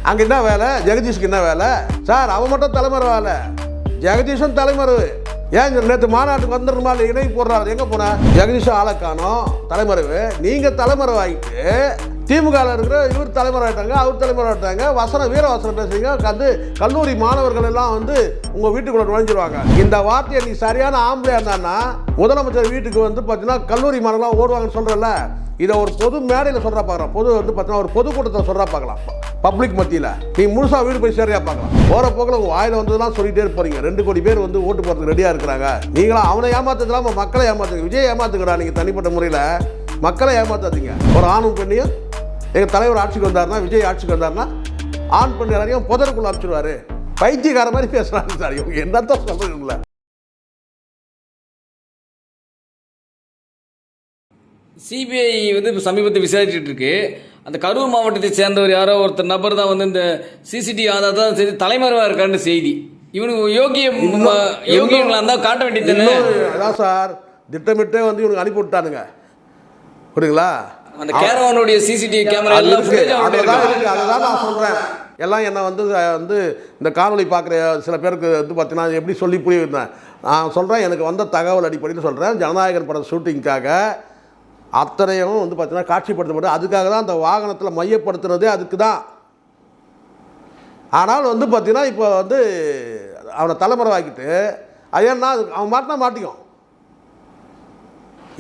அங்கே என்ன வேலை? ஜெகதீஷுக்கு என்ன வேலை சார்? அவன் மட்டும் தலைமறை வேலை, ஜெகதீஷும் தலைமறை. ஏன் நேற்று மாநாட்டுக்கு வந்துடுமா இல்லை இணை போடுறாரு? எங்கே போன? ஜெகதீஷும் ஆளை காணோம், தலைமறைவு. நீங்கள் தலைமறை ஆகிட்டு திமுகவில் இருக்கிற இவர் தலைமுறை ஆகிட்டாங்க, அவர் தலைமுறை ஆகிட்டாங்க, வீரவசனம் பேசுறீங்க. கல்லூரி மாணவர்கள் எல்லாம் வந்து உங்கள் வீட்டுக்குள்ள நுழைஞ்சிருவாங்க. இந்த வார்த்தையை நீ சரியான ஆம்பளையா இருந்தான்னா முதலமைச்சர் வீட்டுக்கு வந்து பார்த்தீங்கன்னா கல்லூரி மாணவர்களாம் ஓடுவாங்கன்னு சொல்கிறல்ல, இதை ஒரு பொது மேடையில் சொல்கிறா பார்க்கலாம். பொது வந்து பார்த்தீங்கன்னா ஒரு பொதுக்கூட்டத்தில் சொல்கிறா பார்க்கலாம், பப்ளிக் மத்தியில். நீ முழுசாக வீடு போய் சரியாக பார்க்கலாம். போகிற போக்கில் உங்கள் வாயில் வந்ததெல்லாம் சொல்லிகிட்டே இருப்பீங்க. 2 கோடி பேர் வந்து ஓட்டு போகிறதுக்கு ரெடியாக இருக்கிறாங்க. நீங்களாம் அவனை ஏமாத்துறதுலாம் மக்களை ஏமாத்துங்க. விஜய் ஏமாத்துக்கிறா நீங்கள் தனிப்பட்ட முறையில், மக்களை ஏமாத்தாதீங்க. ஒரு ஆணும் பெண்ணையும் எங்கள் தலைவர் ஆட்சிக்கு வந்தார்னா, விஜய் ஆட்சிக்கு வந்தார்னா ஆண் பெண் எல்லாரையும் புதருக்குள்ள அனுப்பிச்சிடுவாரு. பைத்தியக்கார மாதிரி பேசுகிறாங்க சார். இவங்க என்னத்தான் சொல்கிறீங்கள? சிபிஐ வந்து இப்போ சமீபத்தில் விசாரிச்சுட்டு இருக்கு. அந்த கரூர் மாவட்டத்தை சேர்ந்தவர் யாரோ ஒருத்தர் நபர் தான் வந்து இந்த சிசிடிவி ஆதார் தான் செய்தி தலைமறைவாக இருக்கான்னு செய்தி. இவனுக்கு யோகியங்களா இருந்தால் காட்ட வேண்டியது. அதான் சார் திட்டமிட்டே வந்து இவனுக்கு அனுப்பி விட்டானுங்க, புரியுங்களா? அந்த கேரவானுடைய சிசிடிவி கேமரா எல்லாம் அதான் நான் சொல்கிறேன். எல்லாம் என்னை வந்து இந்த காணொலி பார்க்குற சில பேருக்கு வந்து பார்த்தீங்கன்னா எப்படி சொல்லி புரிய வைத்தேன். நான் சொல்கிறேன், எனக்கு வந்த தகவல் அடிப்படையில் சொல்கிறேன். ஜனநாயகன் படம் ஷூட்டிங்காக அத்தனையும் வந்து பார்த்தீங்கன்னா காட்சிப்படுத்தப்பட்டு அதுக்காக தான் அந்த வாகனத்தில் மையப்படுத்துனதே அதுக்கு தான். ஆனால் வந்து பார்த்தீங்கன்னா இப்போ வந்து அவனை தலைமுறை ஆக்கிட்டு ஐயன்னா அவன் மாட்டினா மாட்டிக்கும்.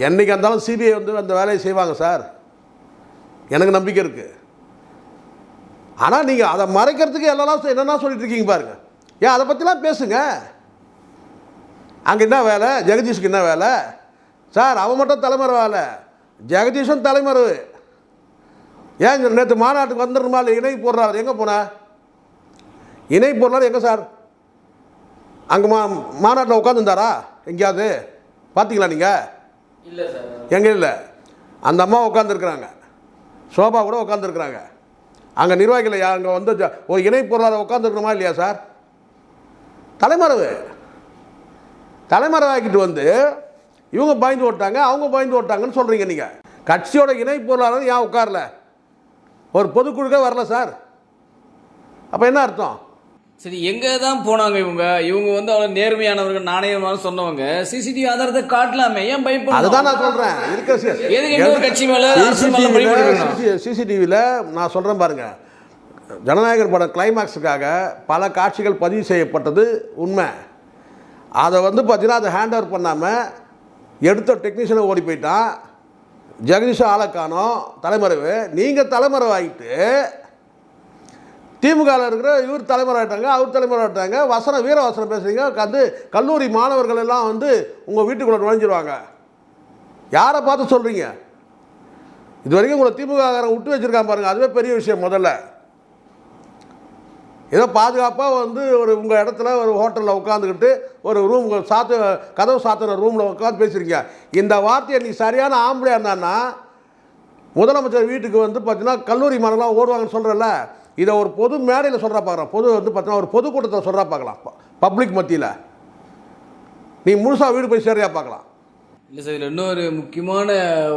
என்றைக்கு இருந்தாலும் சிபிஐ வந்து அந்த வேலையை செய்வாங்க சார், எனக்கு நம்பிக்கை இருக்குது. ஆனால் நீங்கள் அதை மறைக்கிறதுக்கு எல்லாம் என்னென்னா சொல்லிட்டு இருக்கீங்க பாருங்க. ஏன் அதை பற்றிலாம் பேசுங்க. அங்கே என்ன வேலை? ஜெகதீஷுக்கு என்ன வேலை சார்? அவன் மட்டும் தலைமறை வேலை, ஜெகதீஷும் தலைமறை. ஏன் நேற்று மாநாட்டுக்கு வந்துடுமா இல்லை இணை போடுறாரு? எங்கே போன? இணை போடுறாரு எங்கே சார்? அங்கே மாநாட்டில் உட்காந்துருந்தாரா எங்கேயாவது பார்த்தீங்களா நீங்கள்? இல்லை சார், எங்கே இல்லை. அந்த அம்மா உட்காந்துருக்குறாங்க, சோபா கூட உட்காந்துருக்குறாங்க. அங்கே நிர்வாகிகள் அங்கே வந்து ஒரு இணை பொருளாதார உட்காந்துருக்கணுமா இல்லையா சார்? தலைமறை ஆக்கிட்டு வந்து இவங்க பயந்து ஓட்டாங்க, அவங்க பயந்து ஓட்டாங்கன்னு சொல்கிறீங்க. நீங்கள் கட்சியோட இணை பொருளாதாரம் ஏன் உட்காரல? ஒரு பொதுக்குழுக்கே வரல சார். அப்போ என்ன அர்த்தம்? சரி, எங்கே தான் போனாங்க இவங்க வந்து அவ்வளோ நேர்மையானவர்கள், நாணயமான சொன்னவங்க. சிசிடிவி ஆதாரத்தை காட்டலாமே, ஏன் பயப்பட? அதுதான் நான் சொல்கிறேன். இருக்கிற கட்சி மேலே சிசிடிவியில் நான் சொல்கிறேன் பாருங்க. ஜனநாயகர் படம் கிளைமாக்ஸுக்காக பல காட்சிகள் பதிவு செய்யப்பட்டது உண்மை. அதை வந்து பார்த்தீங்கன்னா அதை ஹேண்ட் ஓவர் பண்ணாமல் எடுத்த டெக்னீஷியனை ஓடி போயிட்டான். ஜெகதீஷ் ஆளை காணோம், தலைமறைவு. நீங்கள் தலைமறை ஆகிட்டு திமுகவில் இருக்கிற இவர் தலைமுறை ஆகிட்டாங்க, அவர் தலைமுறை ஆகிட்டாங்க, வீரவசனம் பேசுகிறீங்க. கல்லூரி மாணவர்கள் எல்லாம் வந்து உங்கள் வீட்டுக்குள்ளே நுழைஞ்சிருவாங்க. யாரை பார்த்து சொல்கிறீங்க? இது வரைக்கும் உங்களை திமுககாரன் விட்டு வச்சுருக்கான் பாருங்கள், அதுவே பெரிய விஷயம். முதல்ல ஏதோ பாதுகாப்பாக வந்து உங்கள் இடத்துல ஒரு ஹோட்டலில் உட்காந்துக்கிட்டு ஒரு ரூம் கதவு சாத்தின ரூமில் உட்காந்து பேசுகிறீங்க. இந்த வார்த்தையை நீ சரியான ஆம்பளையாக இருந்தான்னா முதலமைச்சர் வீட்டுக்கு வந்து பார்த்தீங்கன்னா கல்லூரி மாணவர்களாம் ஓடுவாங்கன்னு சொல்கிறல்ல, இதை ஒரு பொது மேடையில் சொல்கிறா பார்க்குறோம். வந்து பார்த்தீங்கன்னா ஒரு பொதுக்கூட்டத்தில் சொல்கிறா பார்க்கலாம், பப்ளிக் மத்தியில். நீ முழுசாக வீடு போய் சரியாக பார்க்கலாம். இல்லை சார், இதில் இன்னொரு முக்கியமான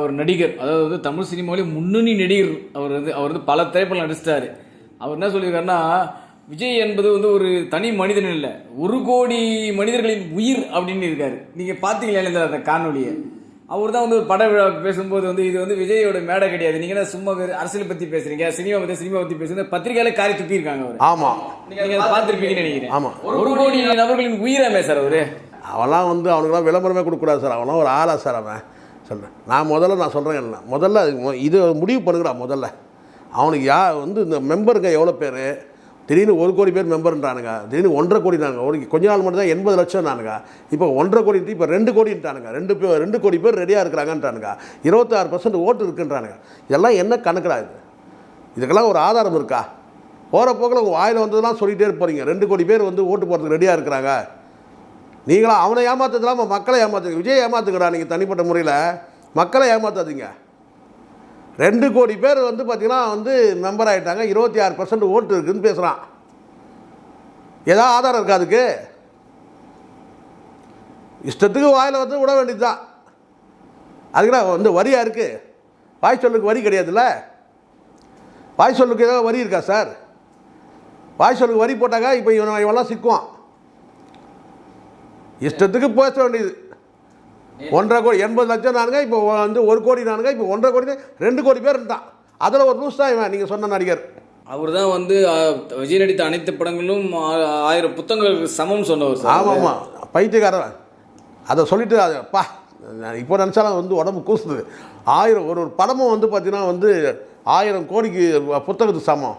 ஒரு நடிகர், அதாவது தமிழ் சினிமாவிலே முன்னணி நடிகர். அவர் வந்து பல திரைப்படம் நடிச்சிட்டாரு. அவர் என்ன சொல்லியிருக்காருன்னா, விஜய் என்பது வந்து ஒரு தனி மனிதன் இல்லை, 1 கோடி மனிதர்களின் உயிர் அப்படின்னு இருக்காரு. நீங்கள் பார்த்தீங்களா அந்த காணொலியை? அவர் தான் வந்து ஒரு பட விழாவுக்கு பேசும்போது வந்து இது வந்து விஜயோட மேடை கிடையாது, நீங்க என்ன சும்மா அரசியல் பத்தி பேசுறீங்க, சினிமா பத்தி பேசுறீங்க, பத்திரிகையில காரி துப்பி இருக்காங்க அவர். ஆமா, நீங்க பார்த்திருப்பீங்கன்னு நினைக்கிறேன். ஆமா, 1 கோடி நபர்களின் உயிராமே சார் அவரு. அவெல்லாம் வந்து அவனுக்குலாம் விளம்பரமே கொடுக்கக்கூடாது சார். அவெல்லாம் ஒரு ஆளா சார் அவன் சொல்கிறேன். நான் சொல்கிறேன், முதல்ல இது முடிவு பண்ணுங்கடா. முதல்ல அவனுக்கு வந்து இந்த மெம்பருங்க எவ்வளோ பேர்? திடீர்னு 1 கோடி பேர் மெம்பர்ன்றானுங்க, திடீர்னு 1.5 கோடி நானுங்க. கொஞ்ச நாள் மட்டும் தான் 80 லட்சம் நானுங்க, இப்போ 1.5 கோடி, இப்போ 2 கோடின்ட்டானுங்க. 2 கோடி பேர் ரெடியாக இருக்கிறாங்கன்றானுங்க. 26% ஓட்டு இருக்குன்றானுங்க. இதெல்லாம் என்ன கணக்குடா இது? இதுக்கெல்லாம் ஒரு ஆதாரம் இருக்கா? போகிற போக்கில் உங்கள் வாயில் வந்ததெல்லாம் சொல்லிகிட்டே இருப்பீங்க. 2 கோடி பேர் வந்து ஓட்டு போகிறதுக்கு ரெடியாக இருக்கிறாங்க. நீங்களாம் அவனை ஏமாத்துறதுலாம் மக்களை ஏமாத்துங்க. விஜய் ஏமாத்துக்கிறா நீங்கள் தனிப்பட்ட முறையில், மக்களை ஏமாத்தாதீங்க. 2 கோடி பேர் வந்து பார்த்திங்கன்னா வந்து மெம்பர் ஆகிட்டாங்க, 26% ஓட்டு இருக்குதுன்னு பேசுகிறான். ஏதாவது ஆதாரம் இருக்கா அதுக்கு? இஷ்டத்துக்கு வாயில் வந்து விட வேண்டியது தான். அதுக்குன்னா வந்து வரியாக இருக்குது? வாய் சொல்லுக்கு வரி கிடையாதுல்ல? வாய் சொல்லுக்கு ஏதாவது வரி இருக்கா சார்? வாய்ச்சலுக்கு வரி போட்டாக்கா இப்போ இவெல்லாம் சிக்குவான். இஷ்டத்துக்கு பேச வேண்டியது. 1.5 கோடி 80 லட்சம் நானுங்க, இப்போ வந்து 1 கோடி நானுங்க, இப்போ 1.5 கோடி 2 கோடி பேர் இருந்தான். அதில் ஒரு நியூஸ் தான் இவன் நீங்கள் சொன்ன நடிகர். அவர் தான் வந்து விஜய் நடித்த அனைத்து படங்களும் 1000 புத்தகங்களுக்கு சமம் சொன்னவர் சார். ஆமாம் ஆமாம், பைத்தியக்காரன். அதை சொல்லிட்டு அதுப்பா இப்போ நினச்சாலும் வந்து உடம்பு கூசுது. 1000 ஒரு படமும் வந்து பார்த்தீங்கன்னா வந்து 1000 கோடிக்கு புத்தகத்துக்கு சமம்.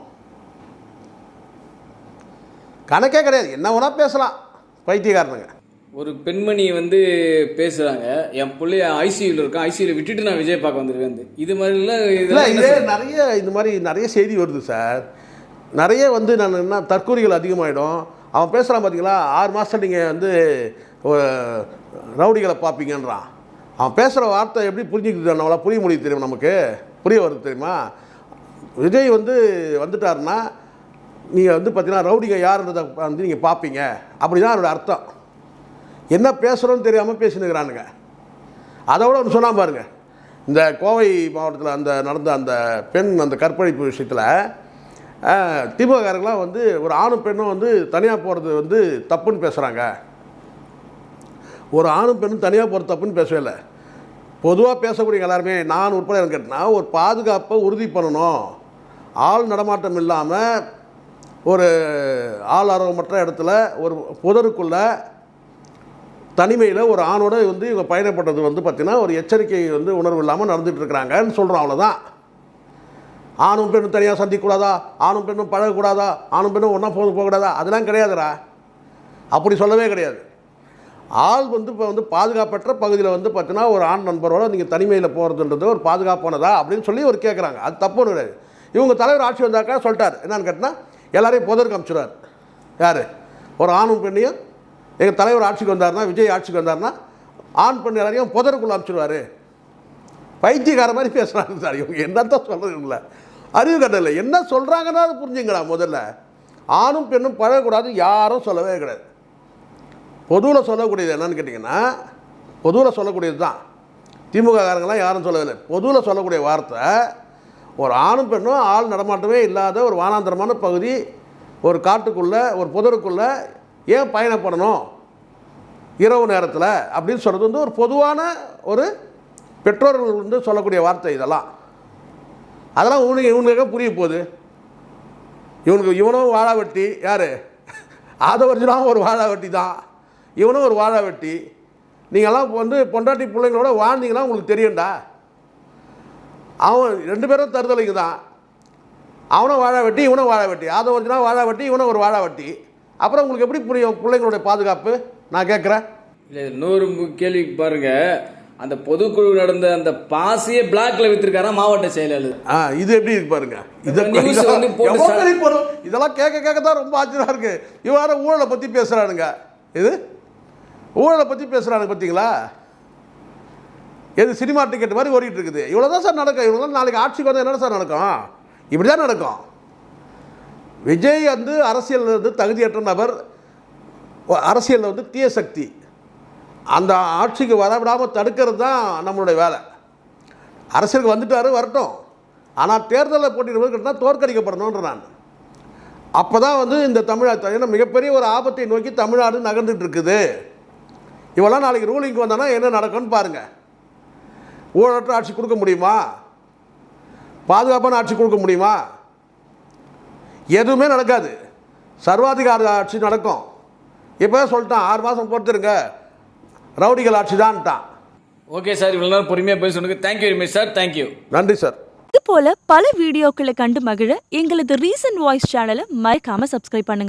கணக்கே கிடையாது, என்ன வேணால் பேசலாம் பைத்தியக்காரனுங்க. ஒரு பெண்மணி வந்து பேசுகிறாங்க, என் பிள்ளைய ஐசியூவில் இருக்கான், ஐசியூவில் விட்டுட்டு நான் விஜய் பார்க்க வந்திருக்கேன். இது மாதிரிலாம் இதே நிறைய இந்த மாதிரி நிறைய செய்தி வருது சார். நிறைய வந்து நான் என்ன தற்கொலைகள் அதிகமாகிடும். அவன் பேசுகிறான் பார்த்தீங்களா, 6 மாதம் நீங்கள் வந்து ரவுடிகளை பார்ப்பீங்கன்றான். அவன் பேசுகிற வார்த்தை எப்படி புரிஞ்சுக்கிட்டு நம்மளால் புரிய முடியும் தெரியுமா, நமக்கு புரிய வருது தெரியுமா. விஜய் வந்து வந்துட்டாருன்னா நீங்கள் வந்து பார்த்தீங்கன்னா ரவுடிங்க யாருன்றதை வந்து நீங்கள் பார்ப்பீங்க, அப்படி தான் அதோட அர்த்தம். என்ன பேசுகிறோன்னு தெரியாமல் பேசினுக்கிறானுங்க. அதை விட ஒன்று சொன்னால் பாருங்கள், இந்த கோவை மாவட்டத்தில் அந்த நடந்த அந்த பெண் அந்த கற்பழிப்பு விஷயத்தில் திமுககாரங்களாம் வந்து ஒரு ஆணும் பெண்ணும் வந்து தனியாக போகிறது வந்து தப்புன்னு பேசுகிறாங்க. ஒரு ஆணும் பெண்ணும் தனியாக போகிறது தப்புன்னு பேசவே இல்லை. பொதுவாக பேசக்கூடிய எல்லாருமே நான் உட்பட எனக்கு கேட்டேன்னா, ஒரு பாதுகாப்பை உறுதி பண்ணணும், ஆள் நடமாட்டம் இல்லாமல் ஒரு ஆள் ஆர்வமற்ற இடத்துல ஒரு புதருக்குள்ளே தனிமையில் ஒரு ஆணோட வந்து இவங்க பயணப்பட்டது வந்து பார்த்திங்கன்னா ஒரு எச்சரிக்கை வந்து உணர்வு இல்லாமல் நடந்துகிட்டு இருக்கிறாங்கன்னு சொல்கிறோம், அவ்வளோதான். ஆணும் பெண்ணும் தனியாக சந்திக்கக்கூடாதா, ஆணும் பெண்ணும் பழகக்கூடாதா, ஆணும் பெண்ணும் ஒன்றா போகக்கூடாதா, அதெல்லாம் கிடையாதுடா. அப்படி சொல்லவே கிடையாது. ஆள் வந்து இப்போ வந்து பாதுகாப்பற்ற பகுதியில் வந்து பார்த்தீங்கன்னா ஒரு ஆண் நண்பரோட நீங்கள் தனிமையில் போகிறதுன்றது ஒரு பாதுகாப்பானதா அப்படின்னு சொல்லி ஒரு கேட்குறாங்க. அது தப்புன்னு கிடையாது. இவங்க தலைவர் ஆட்சி வந்தாக்கா சொல்லிட்டார், என்னன்னு கேட்டால் எல்லாரையும் புதருக்கு அனுப்பிச்சிடுவார். யார்? ஒரு ஆணும் பெண்ணையும் எங்கள் தலைவர் ஆட்சிக்கு வந்தார்னா, விஜய் ஆட்சிக்கு வந்தார்னா ஆண் பெண் எல்லாரையும் புதருக்குள்ளே அனுப்பிச்சிடுவார். பைத்தியக்கார மாதிரி பேசுகிறாங்க சார் இவங்க. என்னத்தான் சொல்கிறதுங்கள அறிவு கட்டலை. என்ன சொல்கிறாங்கன்னா அது புரிஞ்சுங்களா. முதல்ல ஆணும் பெண்ணும் பழகக்கூடாது யாரும் சொல்லவே கிடையாது. பொதுவில் சொல்லக்கூடியது என்னன்னு கேட்டிங்கன்னா, பொதுவில் சொல்லக்கூடியது தான். திமுக காரங்களாம் யாரும் சொல்லவில்லை. பொதுவில் சொல்லக்கூடிய வார்த்தை, ஒரு ஆணும் பெண்ணும் ஆள் நடமாட்டமே இல்லாத ஒரு வானாந்தரமான பகுதி, ஒரு காட்டுக்குள்ளே ஒரு புதருக்குள்ளே ஏன் பயணப்படணும் இரவு நேரத்தில் அப்படின்னு சொல்கிறது வந்து ஒரு பொதுவான ஒரு பெற்றோர்கள் வந்து சொல்லக்கூடிய வார்த்தை. இதெல்லாம் அதெல்லாம் இவனுக்கு புரிய போகுது. இவனும் வாழா வெட்டி. யார்? ஆதவர்ஜனாவும் ஒரு வாழா வெட்டி தான், இவனும் ஒரு வாழா வெட்டி. நீங்கள்லாம் வந்து பொண்டாட்டி பிள்ளைங்களோட வாழ்ந்தீங்கன்னா உங்களுக்கு தெரியும்டா. அவன் 2 பேரும் தருதலைக்கு தான். அவனும் வாழா வெட்டி, இவனும் வாழா வெட்டி. ஆதவர்ஜனா வாழா வெட்டி, இவனும் ஒரு வாழா வெட்டி. அப்புறம் உங்களுக்கு எப்படி புரியும் பிள்ளைங்களுடைய பாதுகாப்பு? நான் கேட்குறேன். இல்லை, இன்னொரு கேள்வி பாருங்க, அந்த பொதுக்குழு நடந்த அந்த பாசியை பிளாக்ல வித்திருக்காரா மாவட்ட செயலாளர். இது எப்படி இருக்கு பாருங்க. இதெல்லாம் கேட்க தான் ரொம்ப ஆச்சரியமா இருக்கு. இவ்வாறு ஊழலை பற்றி பேசுகிறானுங்க. இது ஊழலை பற்றி பேசுகிறானுங்க பார்த்தீங்களா. எது சினிமா டிக்கெட் மாதிரி ஓடிட்டு இருக்குது. இவ்வளோ தான் சார் நடக்கும். இவ்வளோ தான் நாளைக்கு ஆட்சிக்கு வந்து என்ன சார் நடக்கும்? இப்படி தான் நடக்கும். விஜய் வந்து அரசியலில் வந்து தகுதியற்ற நபர், அரசியலில் வந்து தீய சக்தி. அந்த ஆட்சிக்கு வரவிடாமல் தடுக்கிறது தான் நம்மளுடைய வேலை. அரசியலுக்கு வந்துட்டாரு, வரட்டும். ஆனால் தேர்தலில் போட்டியிடுவது கேட்டால் தோற்கடிக்கப்படணுன்ற நான். அப்போ தான் வந்து இந்த தமிழ்நாடு ஏன்னா மிகப்பெரிய ஒரு ஆபத்தை நோக்கி தமிழ்நாடு நகர்ந்துட்டு இருக்குது. இவெல்லாம் நாளைக்கு ரூலிங்க்கு வந்தானா என்ன நடக்கும்னு பாருங்கள். ஊழலற்ற ஆட்சி கொடுக்க முடியுமா? பாதுகாப்பான ஆட்சி கொடுக்க முடியுமா? எதுவுமே நடக்காது. சர்வாதிகார ஆட்சி நடக்கும். இப்போ சொல்லிட்டான் 6 மாதம் பொறுத்துருங்க, ரவுடிகள் ஆட்சி தான்ட்டான். ஓகே சார், இவ்வளோ நேரம் பொறுமையாக பேசுனதுக்கு thank you very much sir. Thank you. நன்றி சார். இது போல பல வீடியோக்களை கண்டு மகிழ எங்களது ரீசன்ட் வாய்ஸ் சேனலை மறக்காம சப்ஸ்கிரைப் பண்ணுங்க.